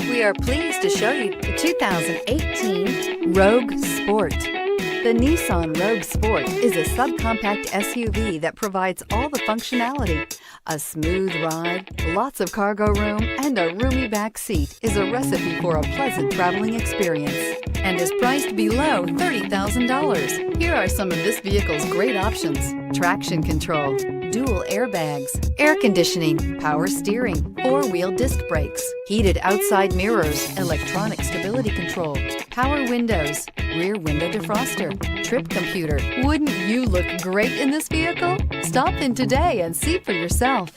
We are pleased to show you the 2018 Rogue Sport. The Nissan Rogue Sport is a subcompact SUV that provides all the functionality. A smooth ride, lots of cargo room, and a roomy back seat is a recipe for a pleasant traveling experience and is priced below $30,000. Here are some of this vehicle's great options: traction control, dual airbags, air conditioning, power steering, four-wheel disc brakes, heated outside mirrors, electronic stability control, power windows, rear window defroster, trip computer. Wouldn't you look great in this vehicle? Stop in today and see for yourself.